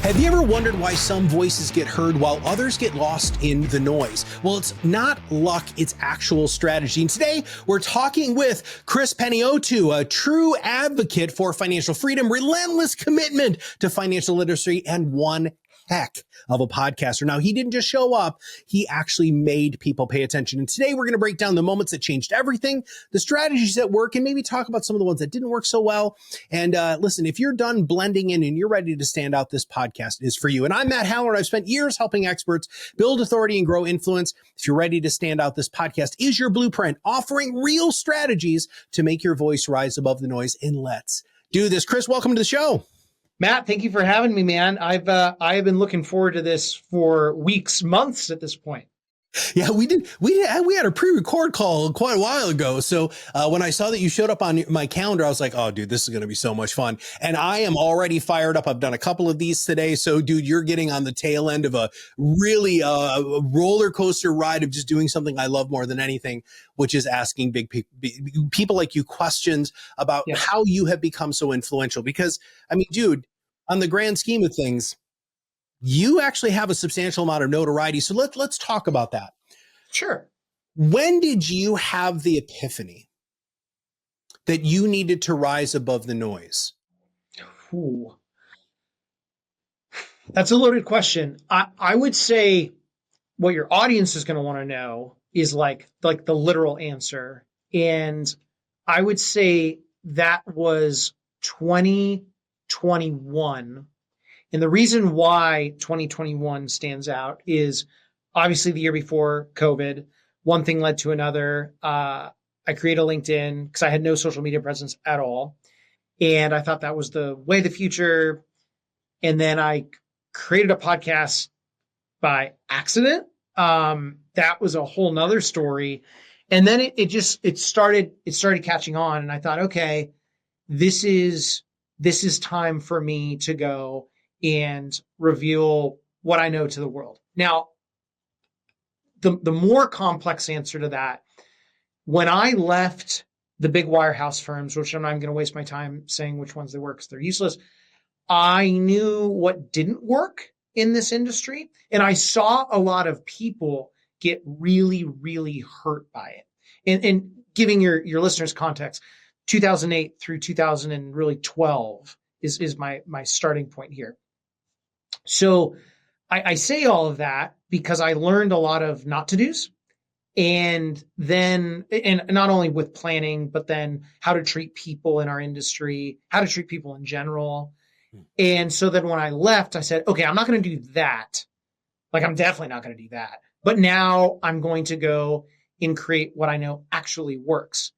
Have you ever wondered why some voices get heard while others get lost in the noise? Well, it's not luck, it's actual strategy. And today we're talking with Chris Panagiotu, a true advocate for financial freedom, relentless commitment to financial literacy, and one heck of a podcaster. Now, he didn't just show up, he actually made people pay attention. And today we're going to break down the moments that changed everything, the strategies that work, and maybe talk about some of the ones that didn't work so well. And listen, if you're done blending in and you're ready to stand out, this podcast is for you. And I'm Matt Halloran. I've spent years helping experts build authority and grow influence. If you're ready to stand out, this podcast is your blueprint, offering real strategies to make your voice rise above the noise. And let's do this. Chris, welcome to the show. Matt, thank you for having me, man. I've been looking forward to this for weeks, months at this point. Yeah, we had a pre-record call quite a while ago. So when I saw that you showed up on my calendar, I was like, oh, dude, this is going to be so much fun. And I am already fired up. I've done a couple of these today. So, dude, you're getting on the tail end of a really roller coaster ride of just doing something I love more than anything, which is asking big people like you questions about how you have become so influential. Because, I mean, dude, on the grand scheme of things, you actually have a substantial amount of notoriety. So let's talk about that. Sure. When did you have the epiphany that you needed to rise above the noise? Ooh. That's a loaded question. I would say what your audience is going to want to know is like the literal answer. And I would say that was 2021. And the reason why 2021 stands out is obviously the year before COVID, one thing led to another. I created a LinkedIn because I had no social media presence at all. And I thought that was the way of the future. And then I created a podcast by accident. That was a whole nother story. And then it started catching on. And I thought, okay, this is time for me to go and reveal what I know to the world. Now, the more complex answer to that, when I left the big wirehouse firms, which I'm not going to waste my time saying which ones they were because they're useless, I knew what didn't work in this industry. And I saw a lot of people get really, really hurt by it. And giving your listeners context, 2008 through 2012 is my starting point here. So I say all of that because I learned a lot of not to do's, and not only with planning, but then how to treat people in our industry, how to treat people in general. And so then when I left, I said, okay, I'm not going to do that. Like, I'm definitely not going to do that. But now I'm going to go and create what I know actually works.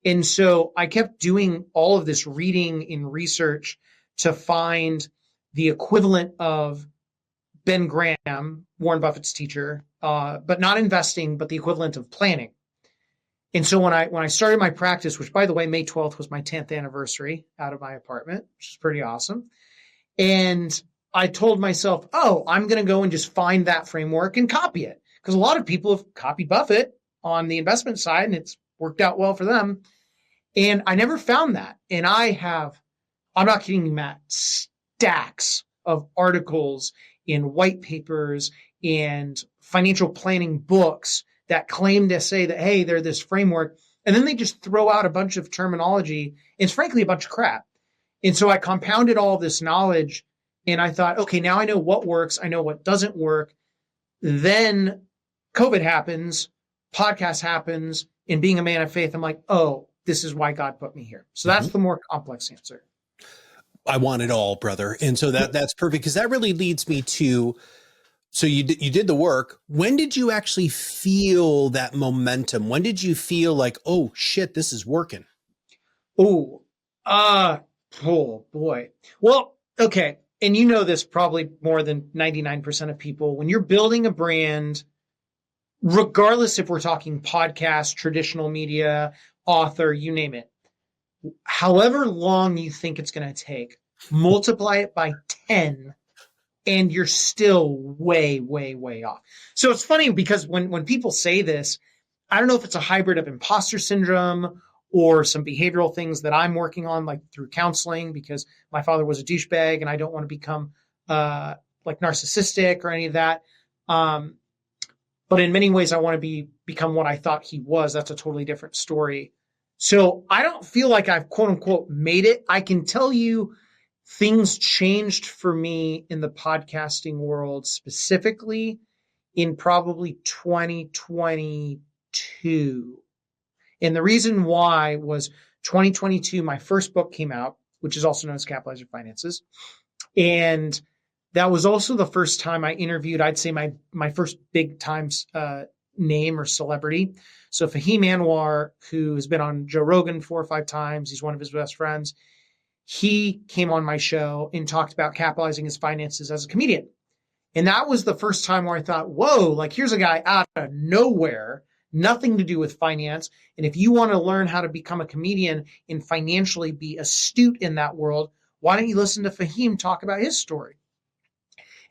And so I kept doing all of this reading and research to find the equivalent of Ben Graham, Warren Buffett's teacher, but not investing, but the equivalent of planning. And so when I started my practice, which by the way, May 12th was my 10th anniversary out of my apartment, which is pretty awesome. And I told myself, oh, I'm going to go and just find that framework and copy it. Because a lot of people have copied Buffett on the investment side and it's worked out well for them. And I never found that. And I'm not kidding you, Matt, stacks of articles in white papers and financial planning books that claim to say that, hey, they're this framework. And then they just throw out a bunch of terminology. It's frankly a bunch of crap. And so I compounded all of this knowledge and I thought, okay, now I know what works. I know what doesn't work. Then COVID happens, podcast happens, and being a man of faith, I'm like, oh, this is why God put me here. So that's the more complex answer. I want it all, brother. And so that's perfect, because that really leads me to, so you did the work. When did you actually feel that momentum? When did you feel like, oh shit, this is working? Oh boy. Well, okay. And you know this probably more than 99% of people. When you're building a brand, regardless if we're talking podcast, traditional media, author, you name it, however long you think it's going to take, multiply it by 10 and you're still way, way, way off. So it's funny because when people say this, I don't know if it's a hybrid of imposter syndrome or some behavioral things that I'm working on, like through counseling, because my father was a douchebag and I don't want to become like narcissistic or any of that. But in many ways, I want to become what I thought he was. That's a totally different story. So I don't feel like I've quote unquote made it. I can tell you things changed for me in the podcasting world, specifically in probably 2022. And the reason why was 2022, my first book came out, which is also known as Capitalize Your Finances. And that was also the first time I interviewed, I'd say my first big time name or celebrity. So Fahim Anwar, who has been on Joe Rogan 4 or 5 times, he's one of his best friends. He came on my show and talked about capitalizing his finances as a comedian. And that was the first time where I thought, whoa, like here's a guy out of nowhere, nothing to do with finance. And if you want to learn how to become a comedian and financially be astute in that world, why don't you listen to Fahim talk about his story?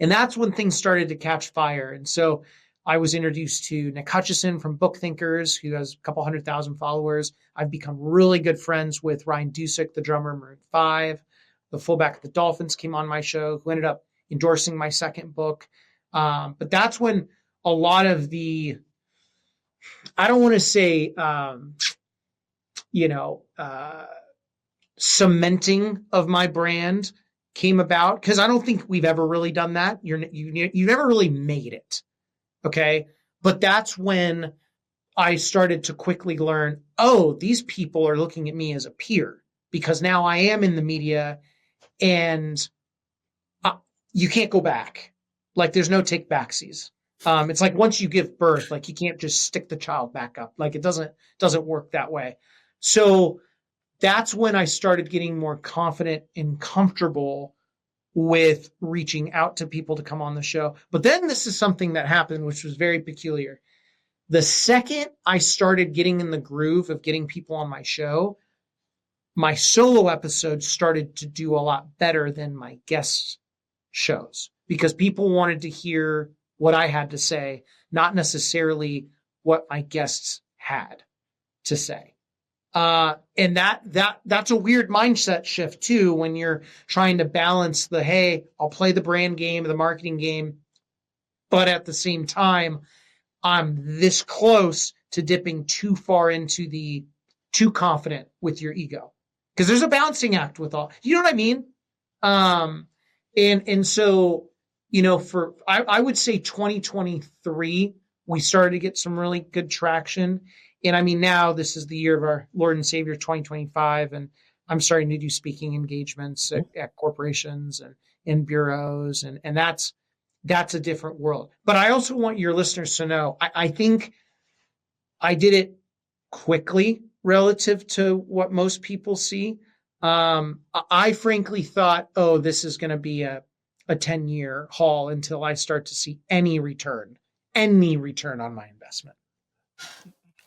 And that's when things started to catch fire. And so I was introduced to Nick Hutchison from Book Thinkers, who has a couple 100,000 followers. I've become really good friends with Ryan Dusick, the drummer of Maroon 5. The fullback of the Dolphins came on my show, who ended up endorsing my second book. But that's when a lot of the, I don't want to say, cementing of my brand came about, because I don't think we've ever really done that. You never really made it. Okay. But that's when I started to quickly learn, oh, these people are looking at me as a peer, because now I am in the media and you can't go back. Like there's no take backsies. It's like once you give birth, like you can't just stick the child back up. Like it doesn't work that way. So that's when I started getting more confident and comfortable with reaching out to people to come on the show. But then this is something that happened, which was very peculiar. The second I started getting in the groove of getting people on my show, my solo episodes started to do a lot better than my guest shows, because people wanted to hear what I had to say, not necessarily what my guests had to say. And that's a weird mindset shift too, when you're trying to balance the, hey, I'll play the brand game, the marketing game, but at the same time, I'm this close to dipping too far into the too confident with your ego. Because there's a balancing act with all, you know what I mean? And so, I would say 2023, we started to get some really good traction. And I mean, now this is the year of our Lord and Savior 2025. And I'm starting to do speaking engagements at corporations and in bureaus. And that's a different world. But I also want your listeners to know, I think I did it quickly relative to what most people see. I frankly thought, oh, this is going to be a 10-year haul until I start to see any return on my investment.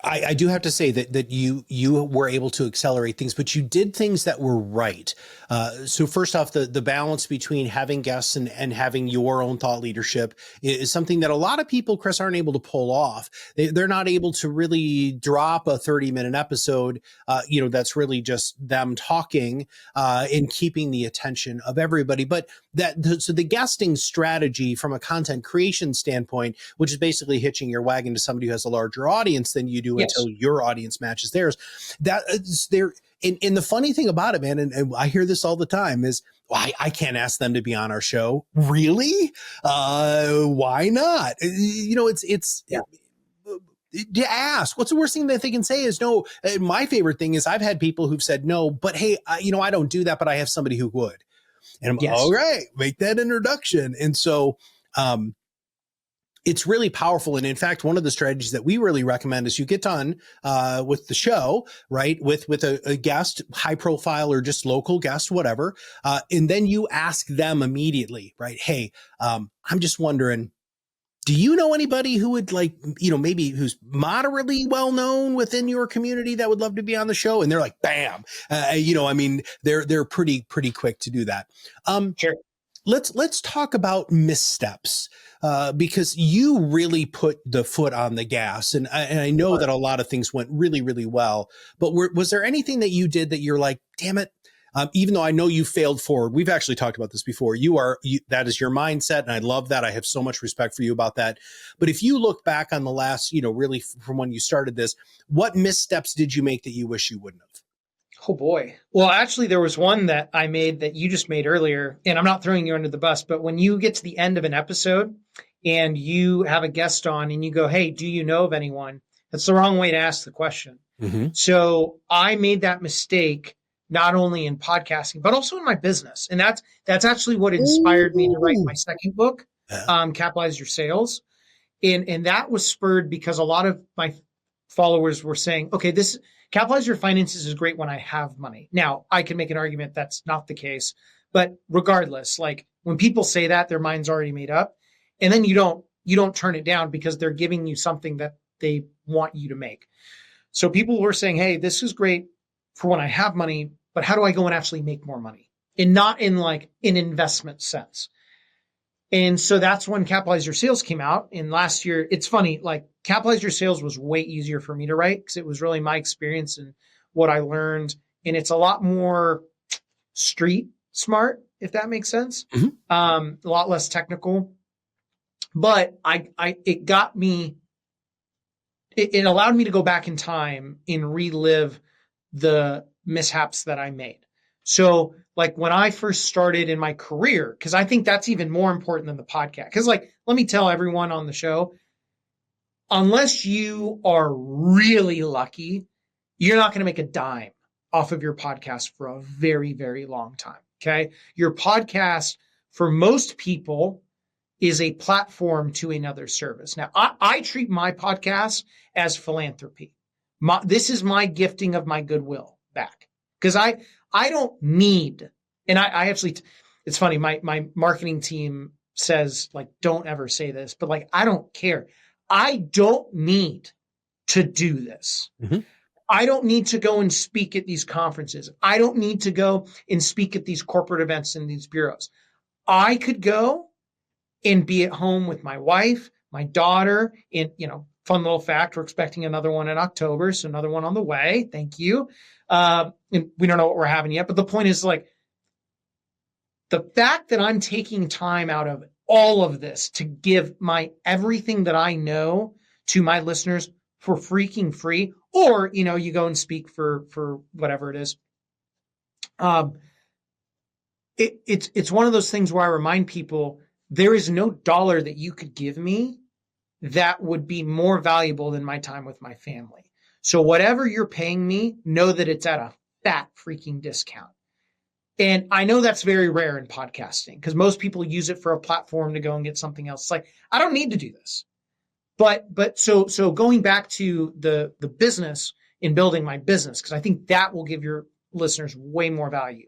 I do have to say that you were able to accelerate things, but you did things that were right. So first off, the balance between having guests and having your own thought leadership is something that a lot of people, Chris, aren't able to pull off. They're not able to really drop a 30-minute episode, that's really just them talking and keeping the attention of everybody. But so the guesting strategy from a content creation standpoint, which is basically hitching your wagon to somebody who has a larger audience than you do, yes, until your audience matches theirs. That is there. And the funny thing about it, man, and I hear this all the time, is I can't ask them to be on our show. Really? Why not? To ask. What's the worst thing that they can say is no. My favorite thing is I've had people who've said no, but hey, I don't do that, but I have somebody who would. And I'm all right, make that introduction. And so, it's really powerful. And in fact, one of the strategies that we really recommend is you get done with the show, right? With a guest, high profile or just local guest, whatever. And then you ask them immediately, right? Hey, I'm just wondering, do you know anybody who would maybe who's moderately well known within your community that would love to be on the show? And they're like, bam, they're pretty quick to do that. Sure. Let's talk about missteps. Because you really put the foot on the gas. And I know that a lot of things went really, really well. But was there anything that you did that you're like, damn it, Even though I know you failed forward, we've actually talked about this before. That is your mindset. And I love that. I have so much respect for you about that. But if you look back on the last, really from when you started this, what missteps did you make that you wish you wouldn't have? Oh boy. Well, actually, there was one that I made that you just made earlier, and I'm not throwing you under the bus, but when you get to the end of an episode and you have a guest on and you go, hey, do you know of anyone? That's the wrong way to ask the question. Mm-hmm. So I made that mistake not only in podcasting, but also in my business. And that's actually what inspired me to write my second book, Capitalize Your Sales. And that was spurred because a lot of my followers were saying, okay, this Capitalize Your Finances is great when I have money. Now, I can make an argument that's not the case, but regardless, like when people say that, their mind's already made up, and then you don't turn it down because they're giving you something that they want you to make. So people were saying, hey, this is great for when I have money, but how do I go and actually make more money? And not in like an investment sense. And so that's when Capitalize Your Sales came out. And last year, it's funny, like Capitalize Your Sales was way easier for me to write because it was really my experience and what I learned. And it's a lot more street smart, if that makes sense. Mm-hmm. A lot less technical. But it got me, it allowed me to go back in time and relive the mishaps that I made. So like when I first started in my career, because I think that's even more important than the podcast. Because like, let me tell everyone on the show, unless you are really lucky, you're not going to make a dime off of your podcast for a very, very long time. Okay. Your podcast for most people is a platform to another service. Now, I treat my podcast as philanthropy. This is my gifting of my goodwill back. Because I don't need, and I actually, it's funny, my marketing team says, like, don't ever say this, but like, I don't care. I don't need to do this. Mm-hmm. I don't need to go and speak at these conferences. I don't need to go and speak at these corporate events in these bureaus. I could go and be at home with my wife, my daughter, and, fun little fact, we're expecting another one in October, so another one on the way. Thank you. And we don't know what we're having yet, but the point is like the fact that I'm taking time out of all of this to give my everything that I know to my listeners for freaking free, or, you go and speak for whatever it is. It's one of those things where I remind people there is no dollar that you could give me that would be more valuable than my time with my family. So whatever you're paying me, know that it's at a fat freaking discount. And I know that's very rare in podcasting because most people use it for a platform to go and get something else. It's like, I don't need to do this. But so going back to the business in building my business, because I think that will give your listeners way more value.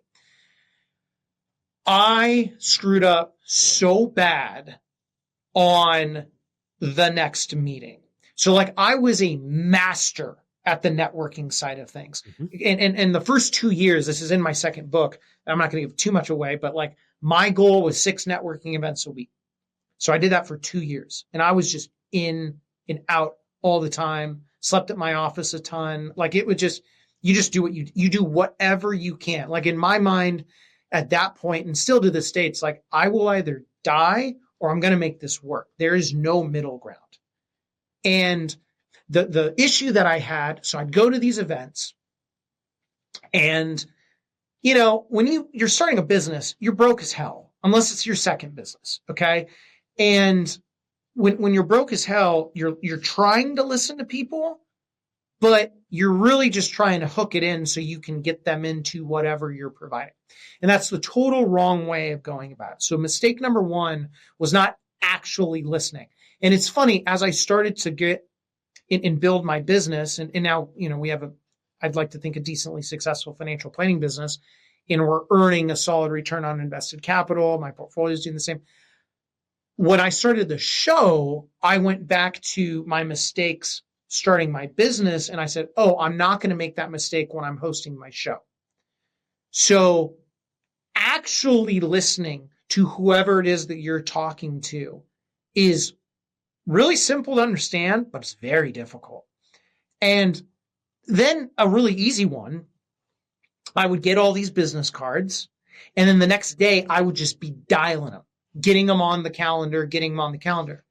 I screwed up so bad on the next meeting. So like I was a master at the networking side of things. Mm-hmm. And the first 2 years, this is in my second book, I'm not going to give too much away, but like my goal was 6 networking events a week. So I did that for 2 years and I was just in and out all the time, slept at my office a ton. Like it would just, you just do what you do whatever you can. Like in my mind at that point, and still to this day, it's like, I will either die or I'm going to make this work. There is no middle ground. And the issue that I had, so I'd go to these events and, when you're starting a business, you're broke as hell, unless it's your second business. Okay. And when you're broke as hell, you're trying to listen to people, but you're really just trying to hook it in so you can get them into whatever you're providing. And that's the total wrong way of going about it. So mistake number 1 was not actually listening. And it's funny, as I started to get and build my business, and now, we have I'd like to think a decently successful financial planning business, and we're earning a solid return on invested capital. My portfolio is doing the same. When I started the show, I went back to my mistakes starting my business and I said, I'm not going to make that mistake when I'm hosting my show. So actually listening to whoever it is that you're talking to is really simple to understand, but it's very difficult. And then a really easy one, I would get all these business cards, and then the next day I would just be dialing them, getting them on the calendar.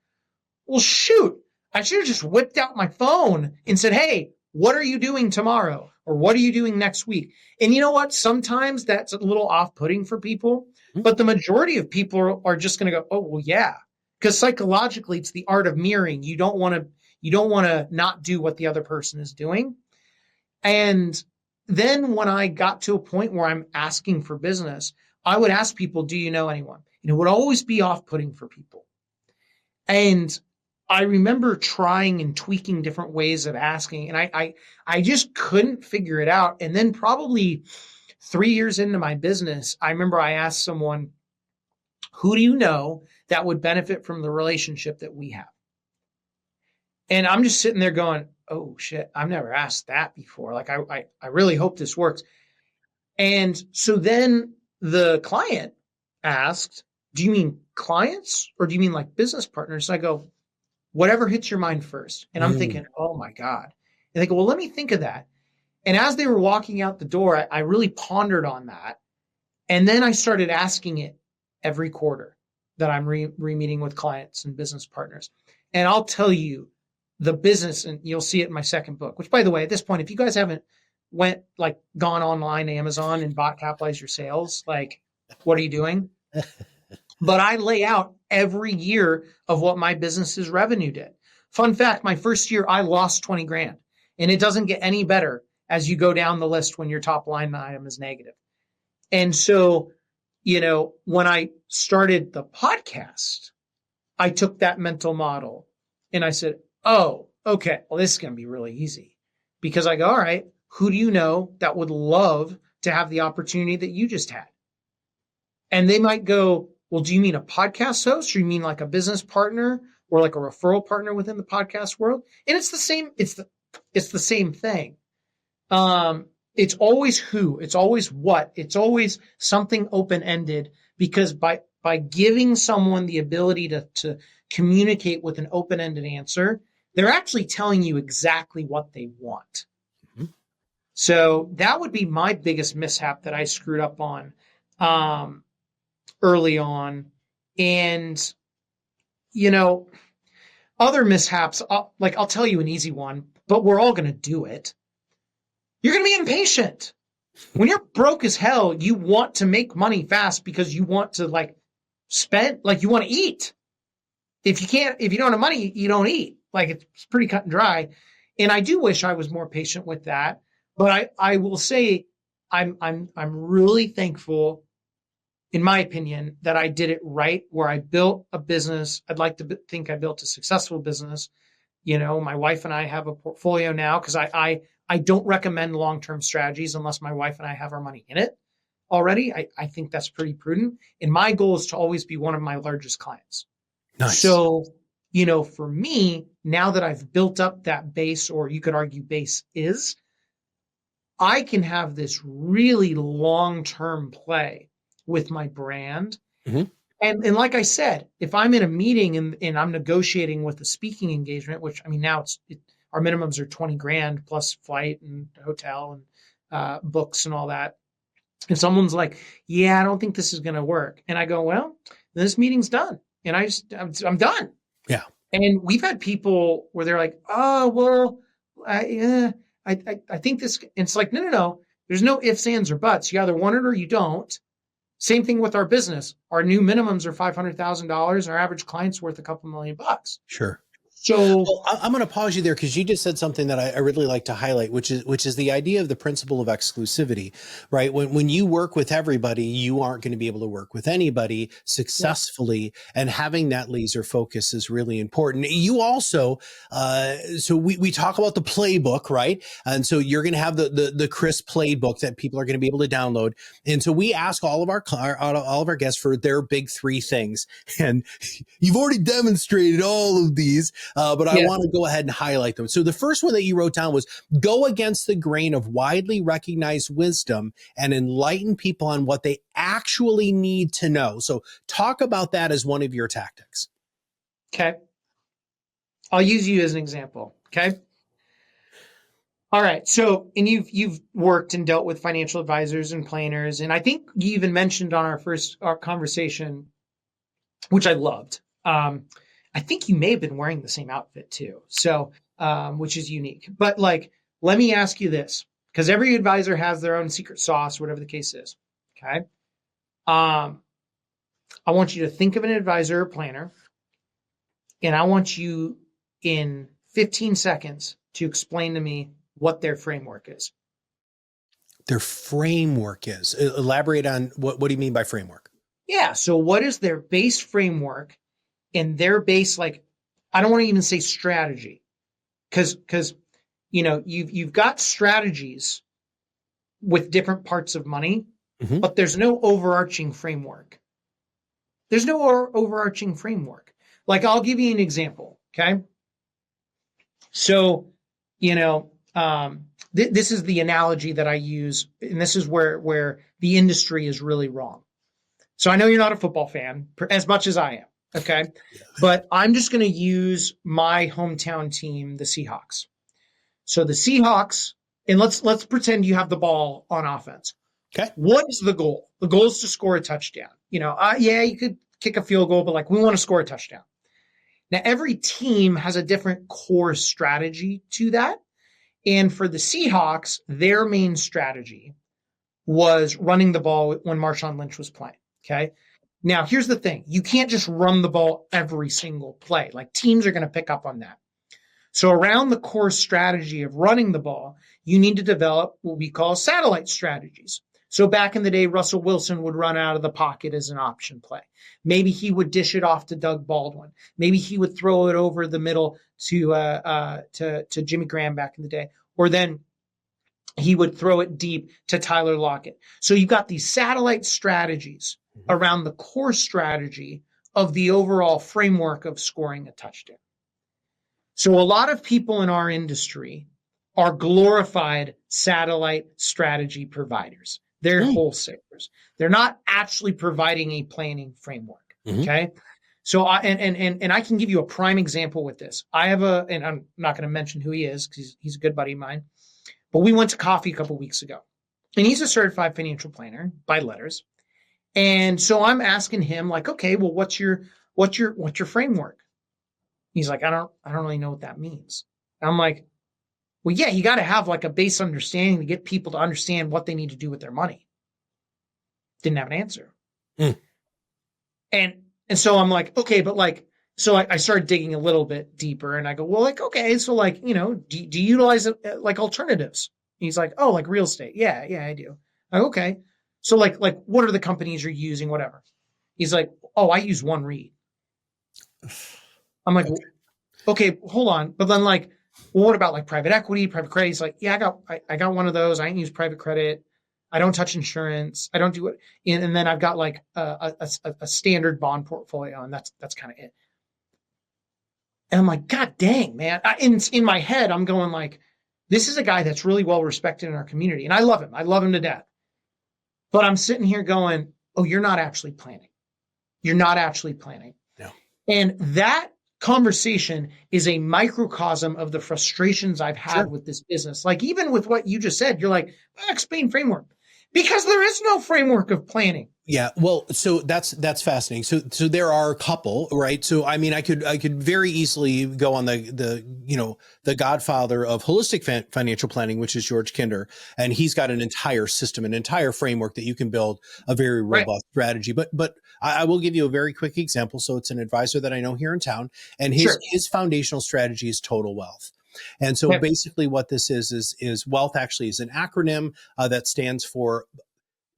Well, shoot, I should have just whipped out my phone and said, hey, what are you doing tomorrow? Or what are you doing next week? And you know what? Sometimes that's a little off-putting for people, but the majority of people are just going to go, oh, well, yeah. Because psychologically, it's the art of mirroring. You don't want to not do what the other person is doing. And then when I got to a point where I'm asking for business, I would ask people, do you know anyone? And it would always be off-putting for people. And I remember trying and tweaking different ways of asking, and I just couldn't figure it out. And then probably 3 years into my business, I remember I asked someone, who do you know that would benefit from the relationship that we have? And I'm just sitting there going, oh shit, I've never asked that before. Like I really hope this works. And so then the client asked, do you mean clients or do you mean like business partners? And I go, whatever hits your mind first. And I'm thinking, oh my God. And they go, well, let me think of that. And as they were walking out the door, I really pondered on that. And then I started asking it every quarter that I'm re-meeting with clients and business partners. And I'll tell you, the business, and you'll see it in my second book, which by the way, at this point, if you guys haven't gone online, Amazon and bought Capitalize Your Sales, like, what are you doing? But I lay out every year of what my business's revenue did. Fun fact, my first year, I lost 20 grand. And it doesn't get any better as you go down the list when your top line item is negative. And so, when I started the podcast, I took that mental model and I said, oh, okay, well, this is going to be really easy. Because I go, all right, who do you know that would love to have the opportunity that you just had? And they might go, well, do you mean a podcast host or you mean like a business partner or like a referral partner within the podcast world? And it's the same. It's the same thing. It's always who, it's always what, it's always something open-ended, because by giving someone the ability to communicate with an open-ended answer, they're actually telling you exactly what they want. Mm-hmm. So that would be my biggest mishap that I screwed up on early on. And, other mishaps, I'll tell you an easy one, but we're all going to do it. You're going to be impatient. When you're broke as hell, you want to make money fast because you want to spend, you want to eat. If you don't have money, you don't eat. It's pretty cut and dry. And I do wish I was more patient with that. But I will say I'm really thankful, in my opinion, that I did it right, where I built a business. I'd like to think I built a successful business. My wife and I have a portfolio now, because I don't recommend long-term strategies unless my wife and I have our money in it already. I think that's pretty prudent. And my goal is to always be one of my largest clients. Nice. So, for me, now that I've built up that base, or you could argue base is, I can have this really long-term play with my brand. Mm-hmm. And like I said, if I'm in a meeting and I'm negotiating with a speaking engagement, which now our minimums are 20 grand plus flight and hotel and books and all that. And someone's like, yeah, I don't think this is going to work. And I go, well, this meeting's done. And I'm done. Yeah. And we've had people where they're like, oh, well, I think this, and it's like, no. There's no ifs, ands, or buts. You either want it or you don't. Same thing with our business. Our new minimums are $500,000. Our average client's worth a couple $1,000,000. Sure. So I'm going to pause you there, because you just said something that I really like to highlight, which is the idea of the principle of exclusivity, right? When you work with everybody, you aren't going to be able to work with anybody successfully, and having that laser focus is really important. You also, so we talk about the playbook, right? And so you're going to have the Chris playbook that people are going to be able to download. And so we ask all of our guests for their big 3 things, and you've already demonstrated all of these. But I want to go ahead and highlight them. So the first one that you wrote down was go against the grain of widely recognized wisdom and enlighten people on what they actually need to know. So talk about that as one of your tactics. Okay. I'll use you as an example. Okay. All right. So, and you've worked and dealt with financial advisors and planners, and I think you even mentioned on our conversation, which I loved. I think you may have been wearing the same outfit too. So, which is unique. But like, let me ask you this, because every advisor has their own secret sauce, whatever the case is. Okay. I want you to think of an advisor or planner, and I want you in 15 seconds to explain to me what their framework is. Their framework is. Elaborate on what do you mean by framework? Yeah. So what is their base framework and their base, like, I don't want to even say strategy, because you've got strategies with different parts of money, but there's no overarching framework. There's no overarching framework. Like, I'll give you an example. Okay. So, this is the analogy that I use, and this is where the industry is really wrong. So I know you're not a football fan as much as I am. Okay. Yeah. But I'm just going to use my hometown team, the Seahawks. So the Seahawks, and let's pretend you have the ball on offense. Okay. What is the goal? The goal is to score a touchdown. Yeah, you could kick a field goal, but like, we want to score a touchdown. Now, every team has a different core strategy to that. And for the Seahawks, their main strategy was running the ball when Marshawn Lynch was playing. Okay. Now, here's the thing. You can't just run the ball every single play. Like, teams are going to pick up on that. So around the core strategy of running the ball, you need to develop what we call satellite strategies. So back in the day, Russell Wilson would run out of the pocket as an option play. Maybe he would dish it off to Doug Baldwin. Maybe he would throw it over the middle to Jimmy Graham back in the day. Or then he would throw it deep to Tyler Lockett. So you've got these satellite strategies around the core strategy of the overall framework of scoring a touchdown. So a lot of people in our industry are glorified satellite strategy providers. They're wholesalers. They're not actually providing a planning framework. Okay. So I can give you a prime example with this. And I'm not going to mention who he is because he's a good buddy of mine, but we went to coffee a couple of weeks ago, and he's a certified financial planner by letters. And so I'm asking him, like, okay, well, what's your framework? He's like, I don't really know what that means. And I'm like, well, yeah, you got to have like a base understanding to get people to understand what they need to do with their money. Didn't have an answer. And so I'm like, okay, but like, so I started digging a little bit deeper, and I go, well, like, okay, so like, do you utilize like alternatives? He's like, oh, like real estate. Yeah, I do. I'm like, okay. So like, what are the companies you're using? Whatever. He's like, oh, I use One Read. I'm like, okay, hold on. But then like, well, what about like private equity, private credit? He's like, yeah, I got one of those. I ain't use private credit. I don't touch insurance. I don't do it. And then I've got like a standard bond portfolio, and that's kind of it. And I'm like, God dang, man. In my head, I'm going like, this is a guy that's really well respected in our community. And I love him. I love him to death. But I'm sitting here going, oh, you're not actually planning. You're not actually planning. No. And that conversation is a microcosm of the frustrations I've had with this business. Like, even with what you just said, you're like, explain framework. Because there is no framework of planning. Yeah. Well, so that's fascinating. So there are a couple, right? So, I mean, I could very easily go on the godfather of holistic financial planning, which is George Kinder. And he's got an entire system, an entire framework that you can build a very robust strategy. But I will give you a very quick example. So it's an advisor that I know here in town, and his foundational strategy is total wealth. And so basically what this is wealth actually is an acronym that stands for,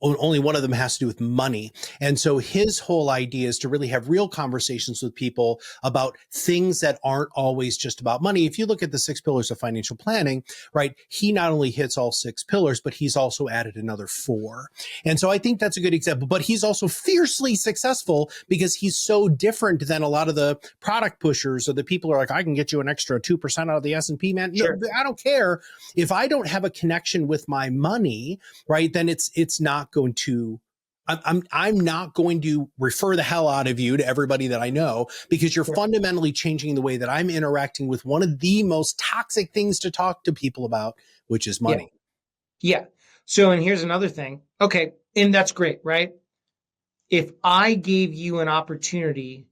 only one of them has to do with money. And so his whole idea is to really have real conversations with people about things that aren't always just about money. If you look at the 6 pillars of financial planning, right, he not only hits all 6 pillars, but he's also added another 4. And so I think that's a good example, but he's also fiercely successful because he's so different than a lot of the product pushers or the people who are like, I can get you an extra 2% out of the S&P, man. No, I don't care. If I don't have a connection with my money, right, then it's not going to, I'm not going to refer the hell out of you to everybody that I know, because you're fundamentally changing the way that I'm interacting with one of the most toxic things to talk to people about, which is Yeah. money. Yeah. So, and here's another thing. Okay. And that's great, right? If I gave you an opportunity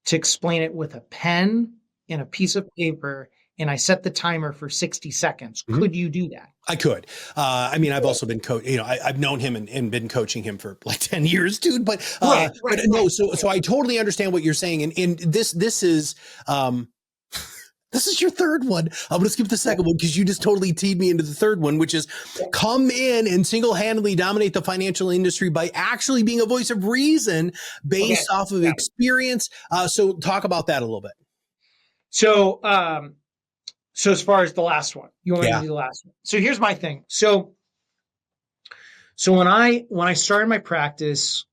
to explain it with a pen and a piece of paper, and I set the timer for 60 seconds, could you do that? I could. I mean, I've also been I've known him and been coaching him for like 10 years, dude. But no, so I totally understand what you're saying. And this is, this is your third one. I'm going to skip the second one because you just totally teed me into the third one, which is come in and single-handedly dominate the financial industry by actually being a voice of reason based off of experience. So talk about that a little bit. So, so as far as the last one, you want me to do the last one? So here's my thing. So when I started my practice,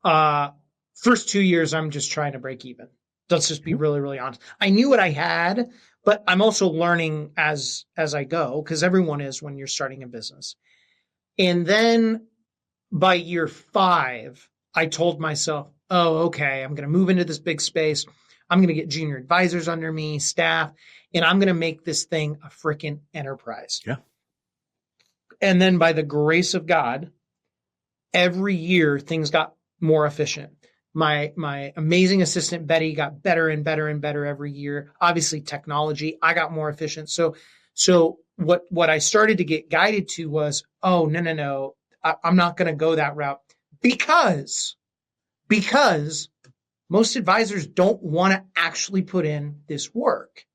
first 2 years, I'm just trying to break even. Let's just be really, really honest. I knew what I had, but I'm also learning as I go, because everyone is when you're starting a business. And then by year 5, I told myself, oh, okay, I'm going to move into this big space. I'm going to get junior advisors under me, staff, and I'm going to make this thing a freaking enterprise. Yeah. And then by the grace of God, every year things got more efficient. My amazing assistant, Betty, got better and better and better every year. Obviously technology, I got more efficient. So what I started to get guided to was, oh, no, I'm not going to go that route because most advisors don't want to actually put in this work.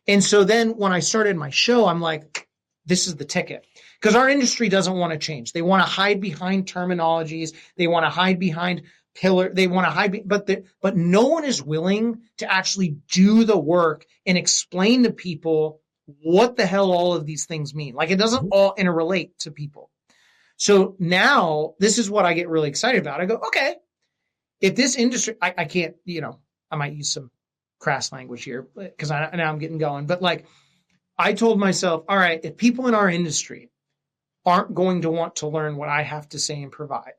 And so then when I started my show, I'm like, this is the ticket. Because our industry doesn't want to change. They want to hide behind terminologies. They want to hide behind they want to hide, but no one is willing to actually do the work and explain to people what the hell all of these things mean. Like, it doesn't all interrelate to people. So now this is what I get really excited about. I go, okay, if this industry, I can't, I might use some crass language here because now I'm getting going. But like, I told myself, all right, if people in our industry aren't going to want to learn what I have to say and provide,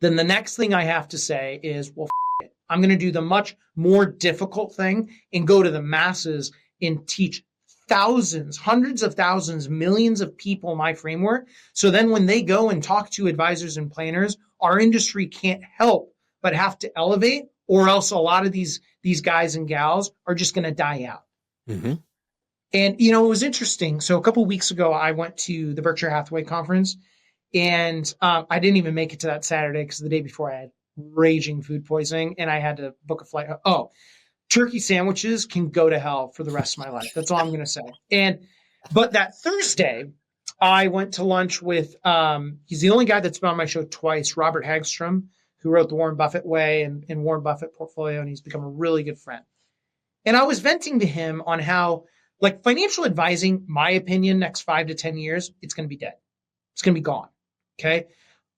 then the next thing I have to say is, well, it. I'm going to do the much more difficult thing and go to the masses and teach thousands, hundreds of thousands, millions of people my framework. So then when they go and talk to advisors and planners, our industry can't help but have to elevate, or else a lot of these guys and gals are just going to die out. Mm-hmm. And, it was interesting. So a couple of weeks ago, I went to the Berkshire Hathaway conference, and I didn't even make it to that Saturday because the day before I had raging food poisoning and I had to book a flight. Oh, turkey sandwiches can go to hell for the rest of my life. That's all I'm going to say. But that Thursday, I went to lunch with, he's the only guy that's been on my show twice, Robert Hagstrom, who wrote The Warren Buffett Way and Warren Buffett Portfolio, and he's become a really good friend. And I was venting to him on how, like, financial advising, my opinion, next 5 to 10 years, it's going to be dead. It's going to be gone. Okay.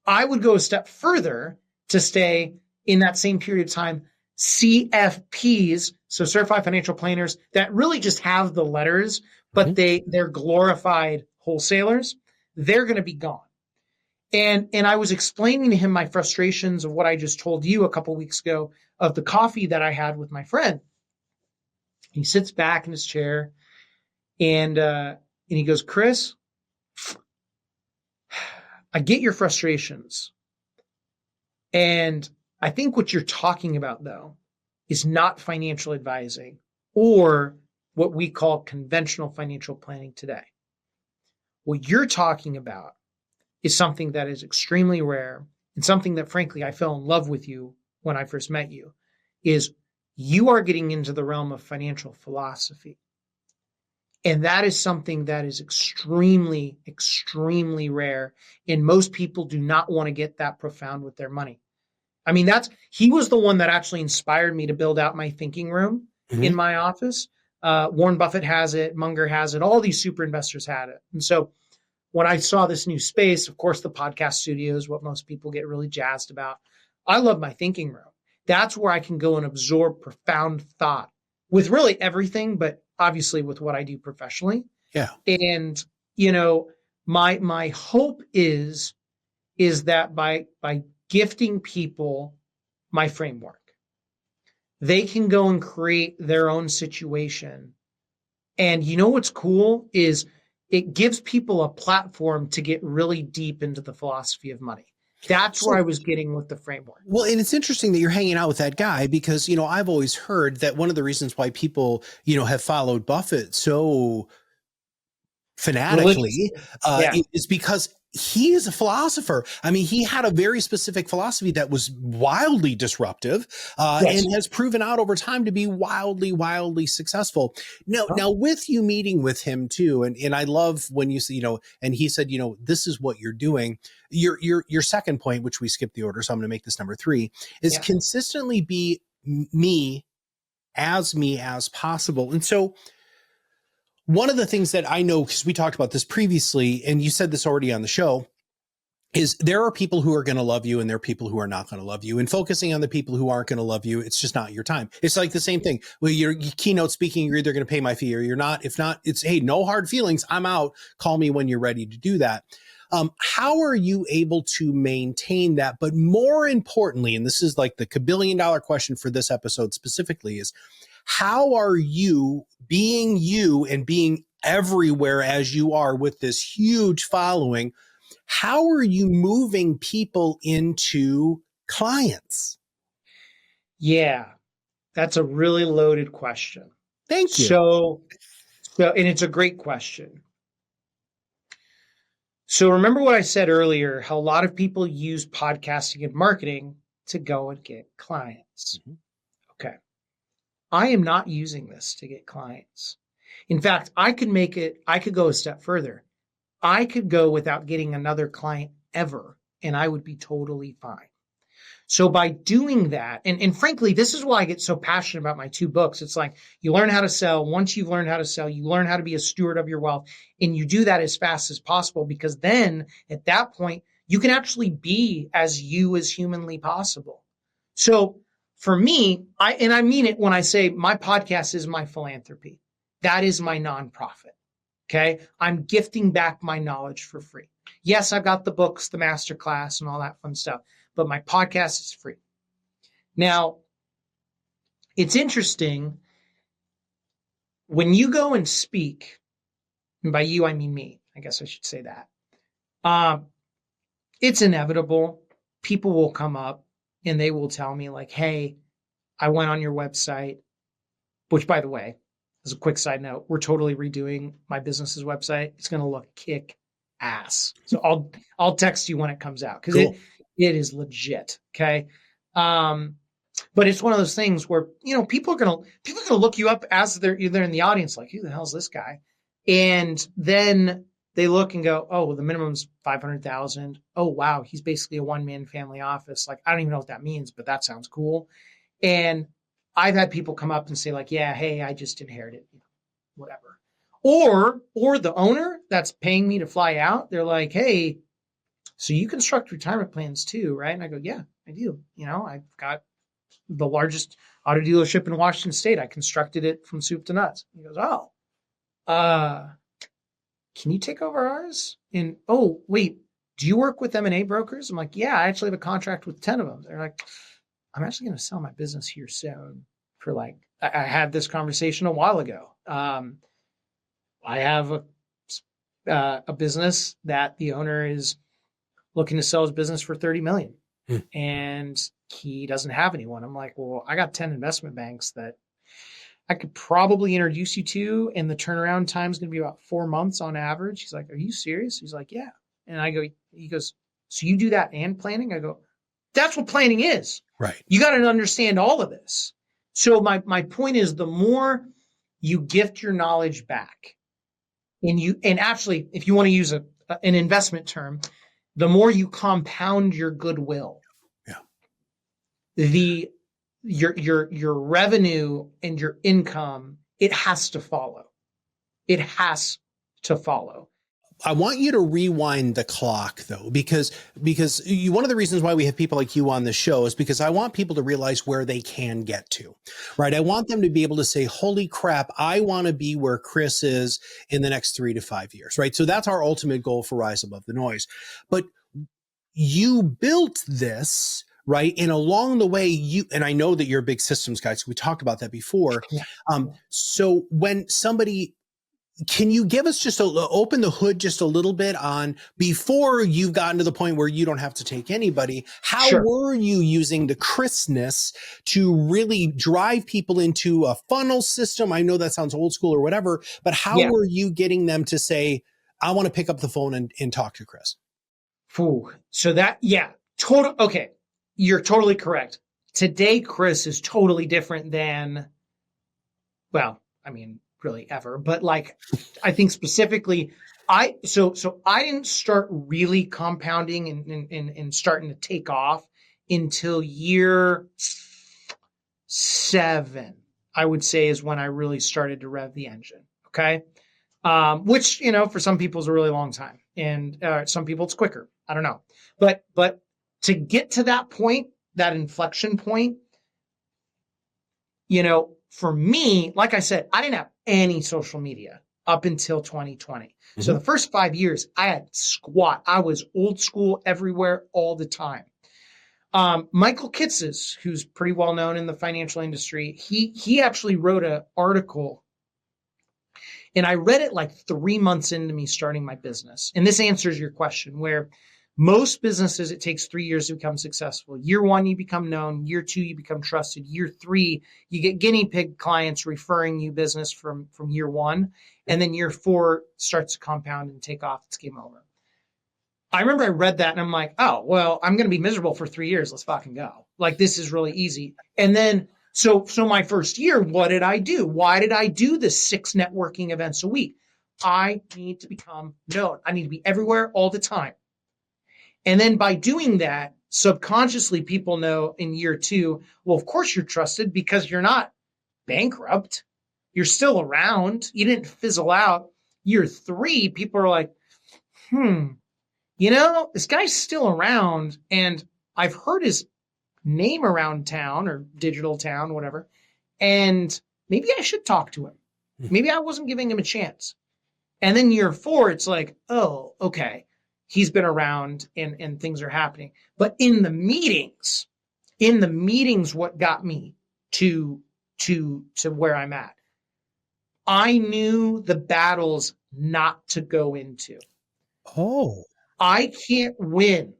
I would go a step further to stay in that same period of time. CFPs, so certified financial planners, that really just have the letters, but they're glorified wholesalers. They're going to be gone. And I was explaining to him my frustrations of what I just told you a couple of weeks ago of the coffee that I had with my friend. He sits back in his chair and he goes, Chris, I get your frustrations. And I think what you're talking about, though, is not financial advising or what we call conventional financial planning today. What you're talking about is something that is extremely rare and something that, frankly, I fell in love with you when I first met you, is you are getting into the realm of financial philosophy. And that is something that is extremely, extremely rare. And most people do not want to get that profound with their money. I mean, he was the one that actually inspired me to build out my thinking room in my office. Warren Buffett has it. Munger has it. All these super investors had it. And so when I saw this new space, of course, the podcast studio is what most people get really jazzed about. I love my thinking room. That's where I can go and absorb profound thought with really everything, but obviously with what I do professionally. Yeah. And, my hope is that by gifting people my framework, they can go and create their own situation And you know what's cool is it gives people a platform to get really deep into the philosophy of money. That's where I was getting with the framework. Well, and it's interesting that you're hanging out with that guy because, I've always heard that one of the reasons why people, have followed Buffett so fanatically Yeah. is because he is a philosopher. I mean, he had a very specific philosophy that was wildly disruptive Yes. and has proven out over time to be wildly, wildly successful. Now with you meeting with him too, and I love when you say, and he said, this is what you're doing. Your second point, which we skipped the order, so I'm going to make this number 3, is consistently be me as possible. And so one of the things that I know, because we talked about this previously, and you said this already on the show, is there are people who are going to love you and there are people who are not going to love you. And focusing on the people who aren't going to love you, it's just not your time. It's like the same thing. Well, you're keynote speaking, you're either going to pay my fee or you're not. If not, it's, hey, no hard feelings. I'm out. Call me when you're ready to do that. How are you able to maintain that? But more importantly, and this is like the $1 question for this episode specifically, is how are you being you and being everywhere as you are with this huge following? How are you moving people into clients? Yeah, that's a really loaded question. Thank you. So, and it's a great question. So remember what I said earlier, how a lot of people use podcasting and marketing to go and get clients. Mm-hmm. Okay. I am not using this to get clients. In fact, I could go a step further. I could go without getting another client ever, and I would be totally fine. So by doing that, and frankly, this is why I get so passionate about my 2 books. It's like you learn how to sell. Once you've learned how to sell, you learn how to be a steward of your wealth, and you do that as fast as possible, because then at that point, you can actually be as you as humanly possible. So for me, I mean it when I say my podcast is my philanthropy. That is my nonprofit. Okay. I'm gifting back my knowledge for free. Yes, I've got the books, the masterclass, and all that fun stuff, but my podcast is free. Now, it's interesting when you go and speak, and by you, I mean me, I guess I should say that. It's inevitable. People will come up and they will tell me like, hey, I went on your website, which by the way, as a quick side note, we're totally redoing my business's website. It's going to look kick ass. So I'll text you when it comes out, because it is legit. Okay. But it's one of those things where, people are going to look you up as they're in the audience, like, who the hell is this guy? And then they look and go, oh, well, the minimum's 500,000. Oh, wow. He's basically a one-man family office. Like, I don't even know what that means, but that sounds cool. And I've had people come up and say like, yeah, hey, I just inherited, whatever. Or the owner that's paying me to fly out, they're like, hey, so you construct retirement plans too, right? And I go, yeah, I do. I've got the largest auto dealership in Washington State. I constructed it from soup to nuts. He goes, oh, can you take over ours? And, oh, wait, do you work with M&A brokers? I'm like, yeah, I actually have a contract with 10 of them. They're like, I'm actually going to sell my business here soon for like, I had this conversation a while ago. I have a business that the owner is looking to sell his business for 30 million and he doesn't have anyone. I'm like, well, I got 10 investment banks that I could probably introduce you to, and the turnaround time is going to be about 4 months on average. He's like, are you serious? He's like, yeah. And he goes, so you do that and planning? I go, that's what planning is. Right. You got to understand all of this. So my point is, the more you gift your knowledge back, and actually, if you want to use an investment term, the more you compound your goodwill, your revenue and your income, it has to follow. It has to follow. I want you to rewind the clock though, because one of the reasons why we have people like you on the show is because I want people to realize where they can get to, right? I want them to be able to say, holy crap, I want to be where Chris is in the next 3 to 5 years, right? So that's our ultimate goal for Rise Above the Noise. But you built this, right? And along the way, and I know that you're a big systems guy, so we talked about that before. So when somebody can you give us open the hood just a little bit on before you've gotten to the point where you don't have to take anybody? How Sure. were you using the crispness to really drive people into a funnel system? I know that sounds old school or whatever, but how Yeah. were you getting them to say, I want to pick up the phone and talk to Chris? Ooh. So that, yeah, total. Okay. You're totally correct. Today, Chris is totally different than, well, I mean, really ever, but like, I think specifically, so I didn't start really compounding and starting to take off until year 7, I would say, is when I really started to rev the engine. Okay. Which, for some people is a really long time, and some people it's quicker. I don't know. But to get to that point, that inflection point, for me, like I said, I didn't have any social media up until 2020. Mm-hmm. So the first 5 years, I had squat. I was old school everywhere all the time. Michael Kitces, who's pretty well known in the financial industry, he actually wrote an article, and I read it like 3 months into me starting my business. And this answers your question, where most businesses, it takes 3 years to become successful. Year 1, you become known. Year 2, you become trusted. Year 3, you get guinea pig clients referring you business from year 1. And then year 4 starts to compound and take off. It's game over. I remember I read that and I'm like, oh, well, I'm going to be miserable for 3 years. Let's fucking go. Like, this is really easy. And then, so my first year, what did I do? Why did I do the 6 networking events a week? I need to become known. I need to be everywhere all the time. And then by doing that, subconsciously, people know in year 2, well, of course you're trusted because you're not bankrupt. You're still around. You didn't fizzle out. Year 3, people are like, this guy's still around, and I've heard his name around town or digital town, whatever, and maybe I should talk to him. Maybe I wasn't giving him a chance. And then year 4, it's like, oh, okay. He's been around and things are happening. But in the meetings, what got me to where I'm at, I knew the battles not to go into. Oh, I can't win.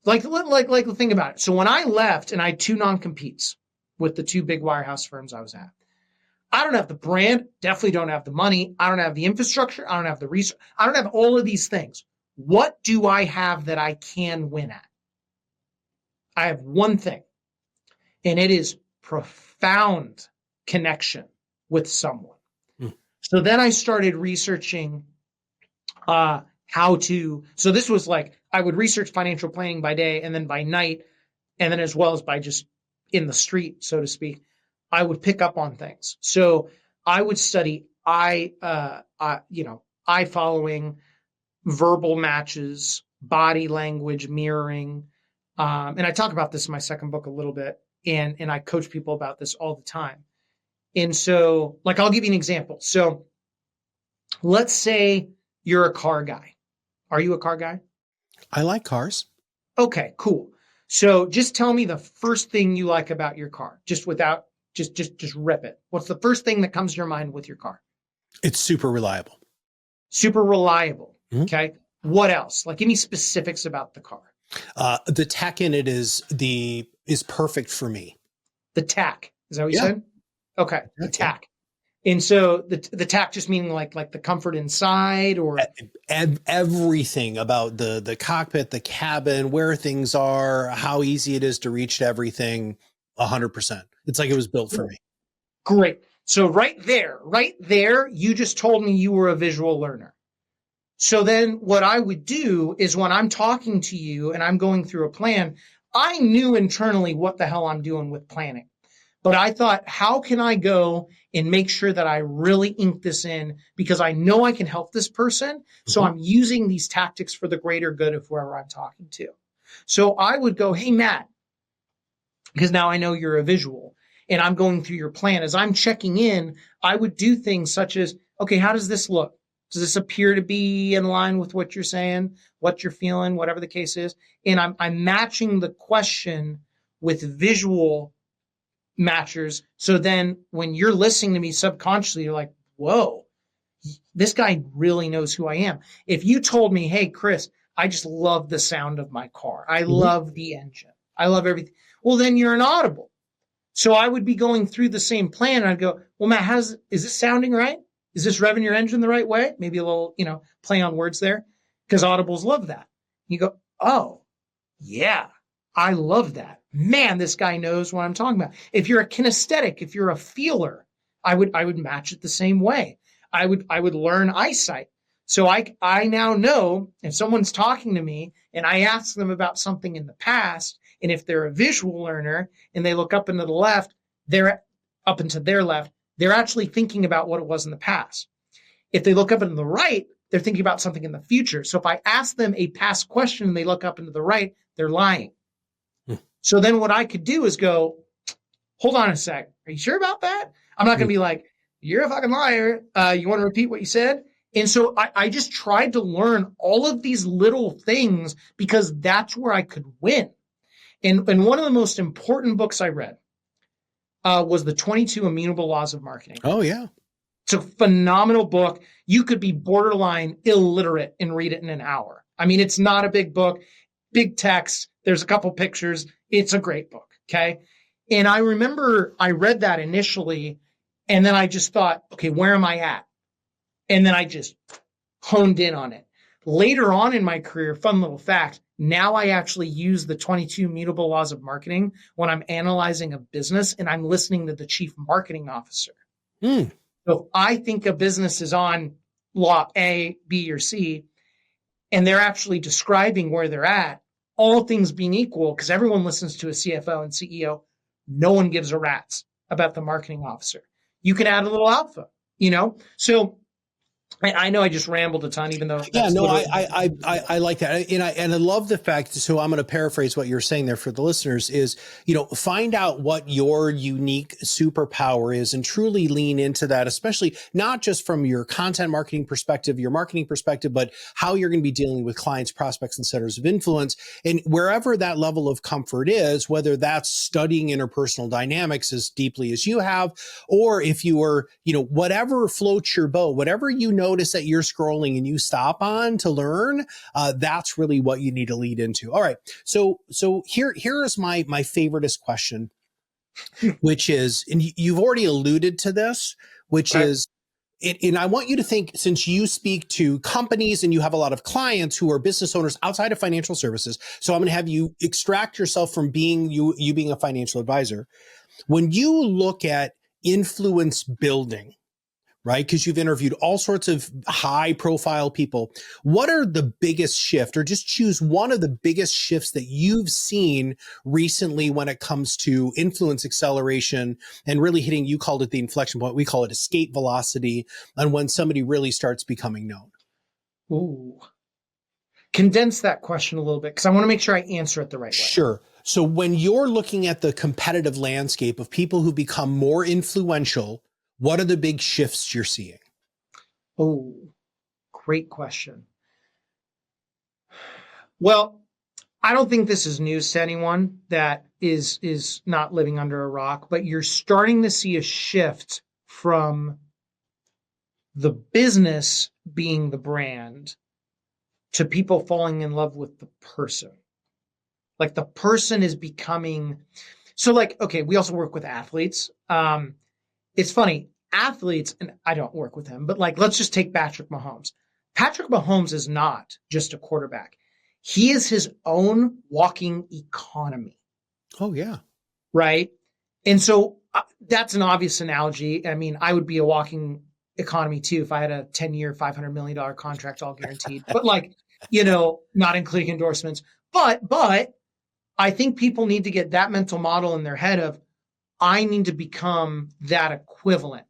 Like think about it. So when I left, and I had 2 non-competes with the 2 big wirehouse firms I was at, I don't have the brand, definitely don't have the money. I don't have the infrastructure. I don't have the research. I don't have all of these things. What do I have that I can win at? I have one thing, and it is profound connection with someone. So then I started researching so this was like, I would research financial planning by day, and then by night, and then as well as by just in the street, so to speak, I would pick up on things. So I would study eye following, verbal matches, body language, mirroring. And I talk about this in my second book a little bit, and I coach people about this all the time. And so, like, I'll give you an example. So let's say you're a car guy. Are you a car guy? I like cars. Okay, cool. So just tell me the first thing you like about your car, just rip it. What's the first thing that comes to your mind with your car? It's super reliable. Super reliable. Mm-hmm. Okay. What else? Like, give me specifics about the car. The tech in it is perfect for me. The tack. Is that what you said? Okay. The tack. And so the tack just meaning like the comfort inside, or everything about the cockpit, the cabin, where things are, how easy it is to reach to everything. 100%. It's like it was built for me. Great. So right there, you just told me you were a visual learner. So then what I would do is, when I'm talking to you and I'm going through a plan, I knew internally what the hell I'm doing with planning. But I thought, how can I go and make sure that I really ink this in, because I know I can help this person. So I'm using these tactics for the greater good of whoever I'm talking to. So I would go, hey, Matt, because now I know you're a visual, and I'm going through your plan. As I'm checking in, I would do things such as, okay, how does this look? Does this appear to be in line with what you're saying, what you're feeling, whatever the case is? And I'm matching the question with visual matchers. So then when you're listening to me subconsciously, you're like, whoa, this guy really knows who I am. If you told me, hey, Chris, I just love the sound of my car. I love the engine. I love everything. Well, then you're an Audible. So I would be going through the same plan. And I'd go, well, Matt, is this sounding right? Is this revving your engine the right way? Maybe a little, play on words there, because Audibles love that. You go, oh, yeah, I love that. Man, this guy knows what I'm talking about. If you're a kinesthetic, if you're a feeler, I would match it the same way. I would learn eyesight. So I now know if someone's talking to me and I ask them about something in the past, and if they're a visual learner and they look up and to the left, they're up and to their left, they're actually thinking about what it was in the past. If they look up and to the right, they're thinking about something in the future. So if I ask them a past question and they look up and to the right, they're lying. So then what I could do is go, hold on a sec. Are you sure about that? I'm not going to be like, you're a fucking liar. You want to repeat what you said? And so I just tried to learn all of these little things because that's where I could win. And one of the most important books I read was the 22 Immutable Laws of Marketing. Oh, yeah. It's a phenomenal book. You could be borderline illiterate and read it in an hour. I mean, it's not a big book, big text. There's a couple pictures. It's a great book. Okay. And I remember I read that initially, and then I just thought, okay, where am I at? And then I just honed in on it. Later on in my career, fun little fact, now I actually use the 22 Immutable Laws of Marketing when I'm analyzing a business and I'm listening to the chief marketing officer. So if I think a business is on law A, B, or C, and they're actually describing where they're at, all things being equal, because everyone listens to a CFO and CEO, no one gives a rat's about the marketing officer. You can add a little alpha, So I know I just rambled a ton, even though. Yeah, no, I like that. And I love the fact, so I'm going to paraphrase what you're saying there for the listeners is, find out what your unique superpower is and truly lean into that, especially not just from your content marketing perspective, your marketing perspective, but how you're going to be dealing with clients, prospects, and centers of influence. And wherever that level of comfort is, whether that's studying interpersonal dynamics as deeply as you have, or if you are, whatever floats your boat, whatever notice that you're scrolling and you stop on to learn, that's really what you need to lead into. All right. So here is my favoriteest question, which is, and you've already alluded to this, which is, and I want you to think, since you speak to companies and you have a lot of clients who are business owners outside of financial services, so I'm going to have you extract yourself from being you being a financial advisor. When you look at influence building, right? Because you've interviewed all sorts of high profile people. What are the biggest shift, or just choose one of the biggest shifts that you've seen recently when it comes to influence acceleration and really hitting, you called it the inflection point. We call it escape velocity, and when somebody really starts becoming known. Ooh. Condense that question a little bit, because I want to make sure I answer it the right way. Sure. So when you're looking at the competitive landscape of people who become more influential, what are the big shifts you're seeing? Oh, great question. Well, I don't think this is news to anyone that is not living under a rock, but you're starting to see a shift from the business being the brand to people falling in love with the person. Like the person is becoming, okay, we also work with athletes. It's funny, athletes, and I don't work with him, but let's just take Patrick Mahomes. Patrick Mahomes is not just a quarterback. He is his own walking economy. Oh, yeah. Right? And so that's an obvious analogy. I mean, I would be a walking economy too if I had a 10-year, $500 million contract all guaranteed, but not including endorsements. But I think people need to get that mental model in their head of, I need to become that equivalent,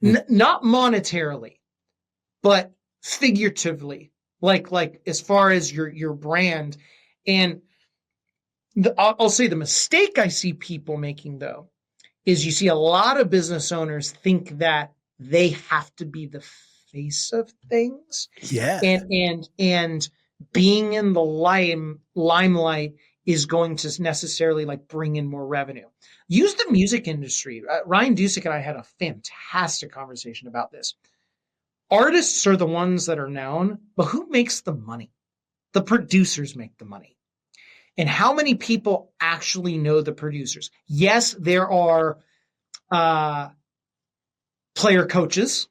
not monetarily, but figuratively, like as far as your brand. And I'll say the mistake I see people making though, is you see a lot of business owners think that they have to be the face of things. Yeah. And being in the limelight is going to necessarily bring in more revenue. Use the music industry. Ryan Dusick and I had a fantastic conversation about this. artists are the ones that are known, but who makes the money? The producers make the money. And how many people actually know the producers? Yes, there are player coaches.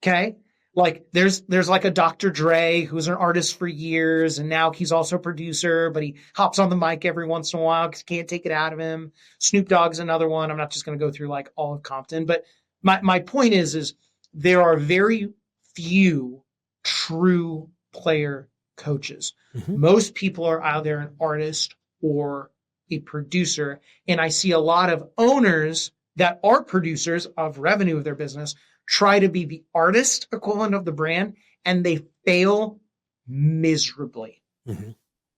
Okay. Like there's like a Dr. Dre who's an artist for years, and now he's also a producer, but he hops on the mic every once in a while because you can't take it out of him. Snoop Dogg's another one. I'm not just going to go through like all of Compton, but my point is there are very few true player coaches. Mm-hmm. Most people are either an artist or a producer. And I see a lot of owners that are producers of revenue of their business try to be the artist equivalent of the brand, and they fail miserably. Mm-hmm.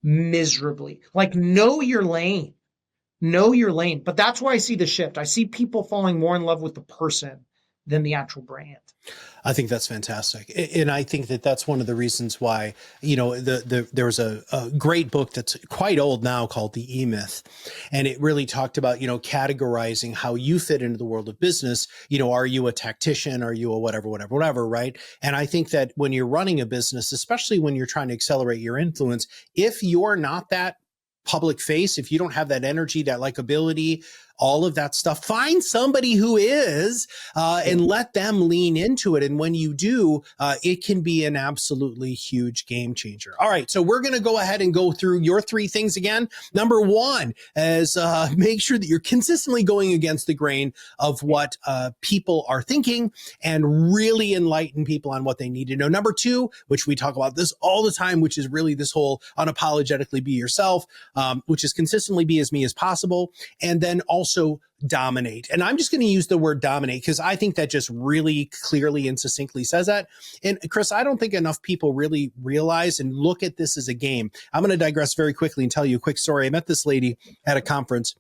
Miserably. Like, know your lane. Know your lane. But that's where I see the shift. I see people falling more in love with the person than the actual brand. I think that's fantastic. And I think that that's one of the reasons why, you know, there was a great book that's quite old now called The E-Myth. And it really talked about, you know, categorizing how you fit into the world of business. You know, are you a tactician? Are you a whatever, right? And I think that when you're running a business, especially when you're trying to accelerate your influence, if you're not that public face, if you don't have that energy, that likability, all of that stuff, find somebody who is, and let them lean into it. And when you do, it can be an absolutely huge game changer. All right. So we're going to go ahead and go through your 3 things again. Number 1 is make sure that you're consistently going against the grain of what people are thinking and really enlighten people on what they need to know. Number 2, which we talk about this all the time, which is really this whole unapologetically be yourself, which is consistently be as me as possible. And then also dominate. And I'm just going to use the word dominate because I think that just really clearly and succinctly says that. And Chris, I don't think enough people really realize and look at this as a game. I'm going to digress very quickly and tell you a quick story. I met this lady at a conference.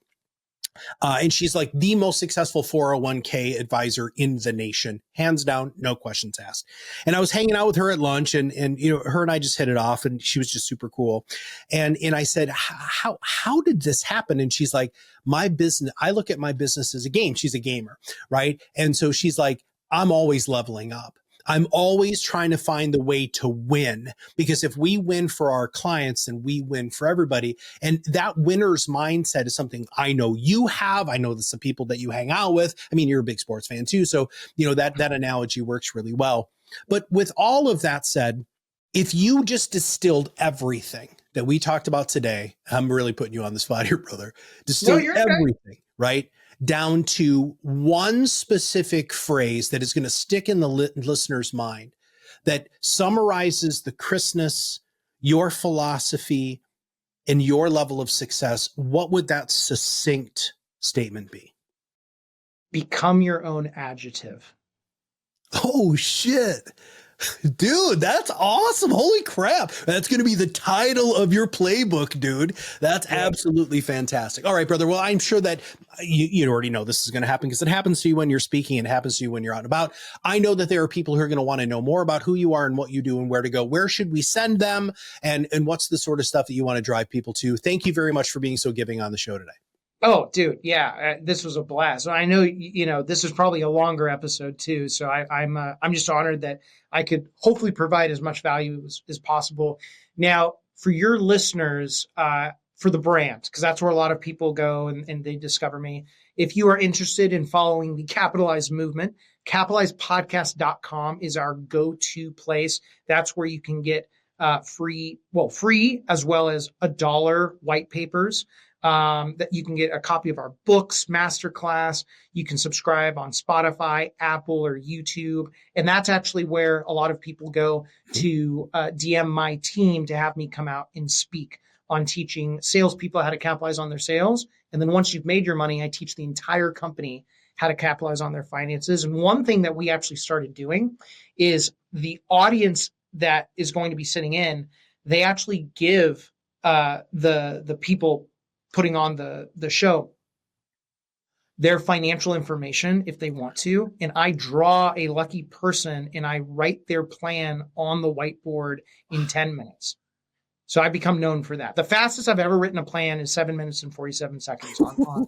And she's like the most successful 401k advisor in the nation, hands down, no questions asked. And I was hanging out with her at lunch, and you know, her and I just hit it off, and she was just super cool. And I said, how did this happen? And she's like, my business, I look at my business as a game. She's a gamer, right? And so she's like, I'm always leveling up. I'm always trying to find the way to win, because if we win for our clients, then we win for everybody. And that winner's mindset is something I know you have. I know this the people that you hang out with. I mean, you're a big sports fan too. So, you know, that analogy works really well. But with all of that said, if you just distilled everything that we talked about today, I'm really putting you on the spot here, brother, distilled everything, right? Down to one specific phrase that is going to stick in the listener's mind that summarizes the Chrisness, your philosophy, and your level of success, what would that succinct statement be? Become your own adjective. Oh, shit. Dude, that's awesome. Holy crap. That's going to be the title of your playbook, dude. That's absolutely fantastic. All right, brother. Well, I'm sure that you already know this is going to happen because it happens to you when you're speaking and it happens to you when you're out and about. I know that there are people who are going to want to know more about who you are and what you do and where to go. Where should we send them? And what's the sort of stuff that you want to drive people to? Thank you very much for being so giving on the show today. Oh, dude. Yeah. This was a blast. I know, you know, this is probably a longer episode too. So I'm just honored that I could hopefully provide as much value as possible. Now, for your listeners, for the brand, because that's where a lot of people go and they discover me. If you are interested in following the Capitalize movement, capitalizepodcast.com is our go-to place. That's where you can get free as well as $1 white papers. That you can get a copy of our books, masterclass. You can subscribe on Spotify, Apple, or YouTube. And that's actually where a lot of people go to DM my team to have me come out and speak on teaching salespeople how to capitalize on their sales. And then once you've made your money, I teach the entire company how to capitalize on their finances. And one thing that we actually started doing is the audience that is going to be sitting in, they actually give the people putting on the show their financial information if they want to. And I draw a lucky person and I write their plan on the whiteboard in 10 minutes. So I become known for that. The fastest I've ever written a plan is 7 minutes and 47 seconds on.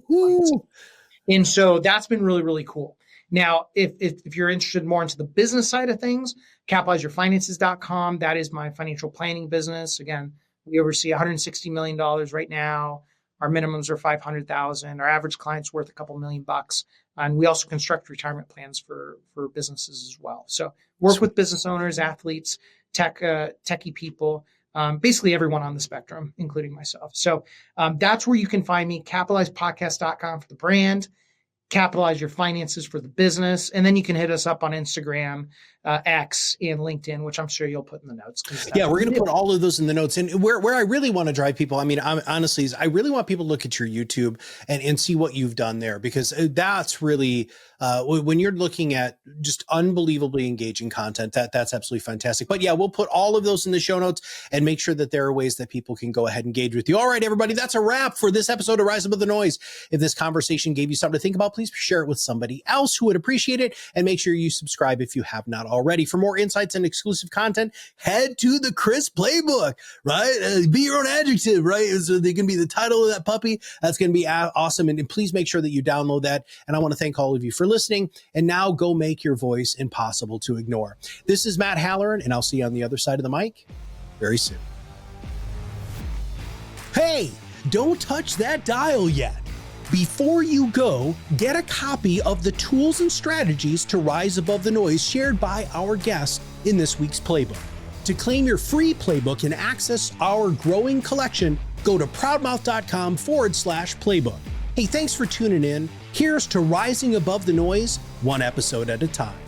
And so that's been really, really cool. Now, if you're interested more into the business side of things, capitalizeyourfinances.com, that is my financial planning business. Again, we oversee $160 million right now. Our minimums are $500,000. Our average client's worth a couple $1,000,000. And we also construct retirement plans for businesses as well. So work with business owners, athletes, techie people, basically everyone on the spectrum, including myself. So that's where you can find me, capitalizepodcast.com for the brand, Capitalize Your Finances for the business. And then you can hit us up on Instagram, X, and LinkedIn, which I'm sure you'll put in the notes. Yeah, we're going to put all of those in the notes. And where I really want to drive people, I mean, honestly, is I really want people to look at your YouTube and see what you've done there, because that's really, when you're looking at just unbelievably engaging content, that's absolutely fantastic. But yeah, we'll put all of those in the show notes and make sure that there are ways that people can go ahead and engage with you. All right, everybody, that's a wrap for this episode of Rise Above the Noise. If this conversation gave you something to think about, please share it with somebody else who would appreciate it, and make sure you subscribe if you have not already. For more insights and exclusive content, head to the Chris Playbook, right? Be your own adjective, right? So they can be the title of that puppy. That's going to be awesome. And please make sure that you download that. And I want to thank all of you for listening. And now go make your voice impossible to ignore. This is Matt Halloran, and I'll see you on the other side of the mic very soon. Hey, don't touch that dial yet. Before you go, get a copy of the tools and strategies to rise above the noise shared by our guests in this week's playbook. To claim your free playbook and access our growing collection, go to proudmouth.com/playbook. Hey, thanks for tuning in. Here's to rising above the noise, one episode at a time.